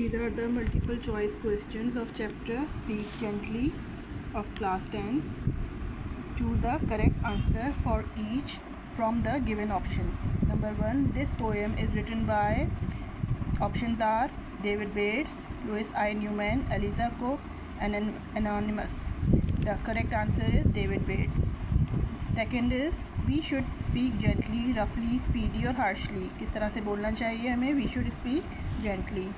These are the multiple choice questions of chapter Speak Gently of class 10. Choose the correct answer for each from the given options. Number 1. This poem is written by, options are David Bates, Louis I. Newman, Eliza Cook, and Anonymous. The correct answer is David Bates. Second is, we should speak gently, roughly, speedy और harshly. किस तरह से बोलना चाहिए हमें? We should speak gently.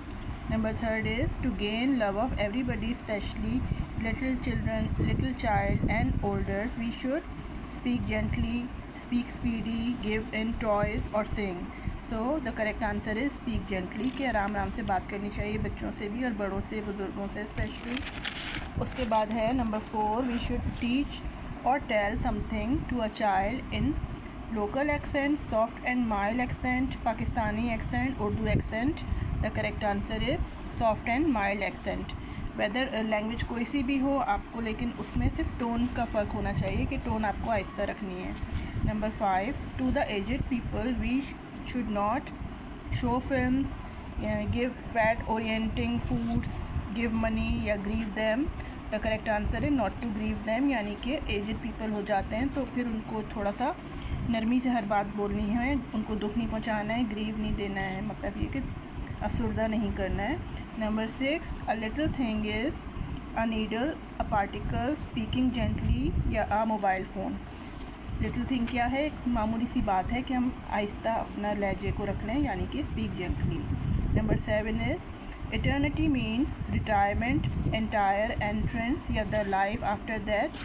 Number third is, to gain love of everybody, especially little children, little child and elders, we should speak gently, speak speedy, give in toys or sing. So the correct answer is speak gently, कि आराम आराम से बात करनी चाहिए बच्चों से भी और बड़ों से, बुज़ुर्गों से स्पेशली. उसके बाद है number 4, we should teach or tell something to a child in local accent, soft and mild accent, Pakistani accent, Urdu accent. The correct answer is soft and mild accent. Whether language कोई सी भी हो आपको, लेकिन उसमें सिर्फ tone का फ़र्क होना चाहिए कि टोन आपको आहिस्ता रखनी है. Number 5, to the aged people we should not show films, give fat orienting foods, give money या grieve them. The correct answer है नॉट टू ग्रीव दैम, यानी कि एजेड पीपल हो जाते हैं तो फिर उनको थोड़ा सा नरमी से हर बात बोलनी है, उनको दुख नहीं पहुंचाना है, ग्रीव नहीं देना है, मतलब ये कि अफसरदा नहीं करना है. Number 6, a little thing is a needle, a particle, speaking gently या a mobile phone. Little thing क्या है? एक मामूली सी बात है कि हम आहिस्ता अपना लहजे को रख लें, यानी कि speak gently. Number 7 is eternity means retirement, entire entrance या the life after death.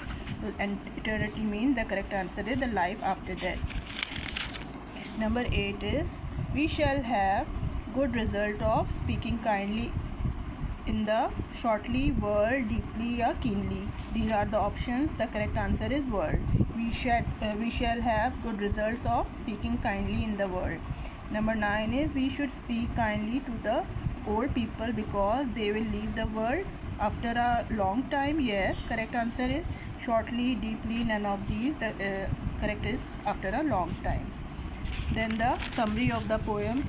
And eternity means, the correct answer is the life after death. Number 8 is, we shall have good result of speaking kindly in the shortly, world, deeply या keenly. These are the options. The correct answer is world. We shall have good results of speaking kindly in the world. Number 9 is, we should speak kindly to the old people because they will leave the world after a long time. Yes, correct answer is shortly, deeply, none of these. The correct is after a long time. Then the summary of the poem.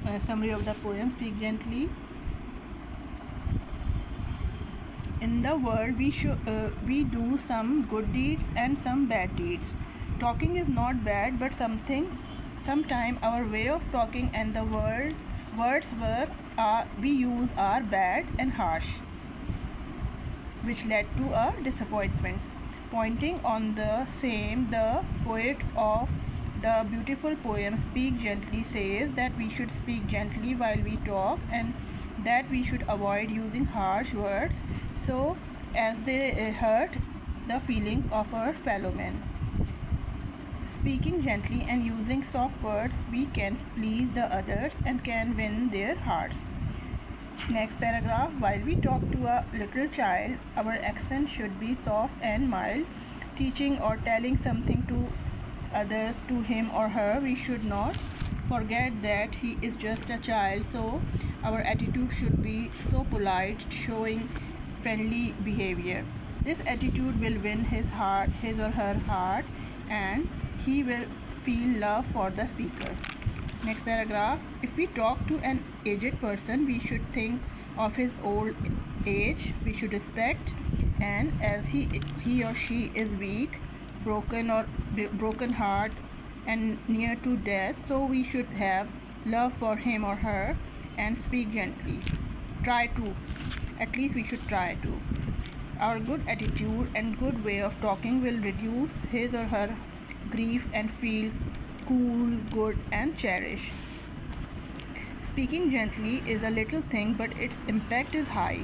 Speak gently. In the world we do some good deeds and some bad deeds. Talking is not bad, but sometime our way of talking and the words we use are bad and harsh, which led to a disappointment. Pointing on the same, the poet of the beautiful poem Speak Gently says that we should speak gently while we talk and that we should avoid using harsh words so as they hurt the feeling of our fellow men. Speaking gently and using soft words, we can please the others and can win their hearts. Next paragraph, while we talk to a little child, our accent should be soft and mild. Teaching or telling something to others, to him or her, we should not forget that he is just a child, so our attitude should be so polite, showing friendly behavior. This attitude will win his or her heart, and he will feel love for the speaker. Next paragraph, if we talk to an aged person, we should think of his old age, we should respect, and as he or she is weak, broken heart and near to death, so we should have love for him or her and speak gently. At least we should try to. Our good attitude and good way of talking will reduce his or her grief and feel cool, good and cherish. Speaking gently is a little thing, but its impact is high.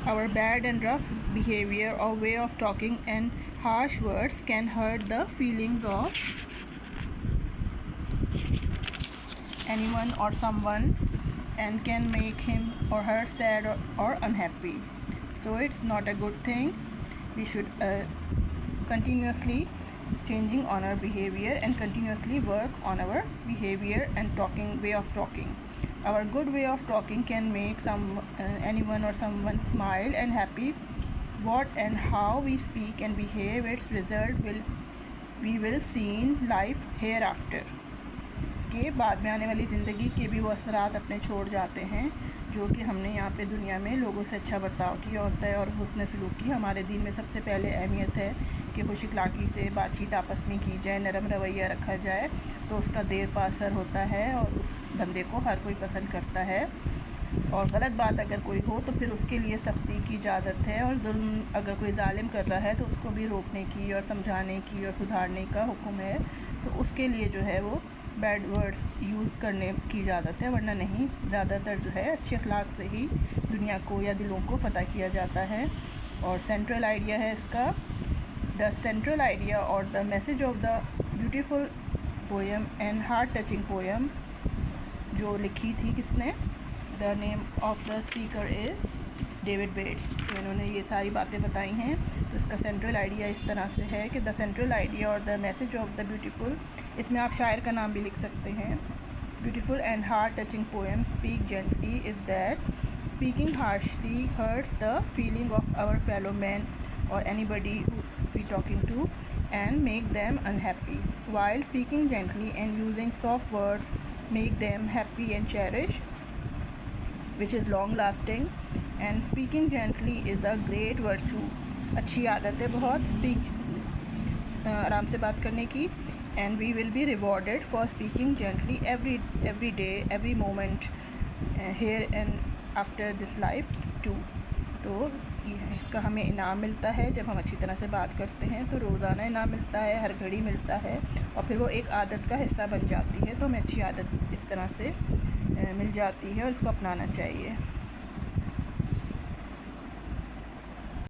Our bad and rough behavior or way of talking and harsh words can hurt the feelings of anyone or someone and can make him or her sad or unhappy. So it's not a good thing. We should continuously changing on our behavior and continuously work on our behavior and way of talking. Our good way of talking can make anyone or someone smile and happy. What and how we speak and behave, its result we will see in life hereafter. के बाद में आने वाली ज़िंदगी के भी वो असरात अपने छोड़ जाते हैं, जो कि हमने यहाँ पे दुनिया में लोगों से अच्छा बर्ताव किया होता है और हुस्न सलूक की। हमारे दीन में सबसे पहले अहमियत है कि खुश अखलाक़ी से बातचीत आपस में की जाए, नरम रवैया रखा जाए, तो उसका देर पा असर होता है और उस बंदे को हर कोई पसंद करता है। और गलत बात अगर कोई हो तो फिर उसके लिए सख्ती की इजाज़त है, और जुल्म अगर कोई जालिम कर रहा है तो उसको भी रोकने की और समझाने की और सुधारने का हुक्म है। तो उसके लिए जो है वो बैड वर्ड्स यूज़ करने की इजाज़त है, वरना नहीं। ज़्यादातर जो है अच्छे अखलाक से ही दुनिया को या दिलों को फ़तह किया जाता है। और सेंट्रल आइडिया है इसका, द सेंट्रल आइडिया और the message of the beautiful poem and heart touching poem, जो लिखी थी किसने? The name of the speaker is David Bates. तो इन्होंने ये सारी बातें बताई हैं। तो इसका सेंट्रल आइडिया इस तरह से है कि द सेंट्रल आइडिया और the message of the beautiful, इसमें आप शायर का नाम भी लिख सकते हैं, beautiful and heart touching poem speak gently is that speaking harshly hurts the feeling of our fellow man or anybody who we talking to and make them unhappy, while speaking gently and using soft words make them happy and cherish, which is long lasting. And speaking gently is a great virtue, अच्छी आदत है बहुत आराम से बात करने की। and we will be rewarded for speaking gently every day, every moment, here and after this life too. तो इसका हमें इनाम मिलता है जब हम अच्छी तरह से बात करते हैं, तो रोज़ाना इनाम मिलता है, हर घड़ी मिलता है, और फिर वो एक आदत का हिस्सा बन जाती है। तो हमें अच्छी आदत इस तरह से मिल जाती है और उसको अपनाना चाहिए।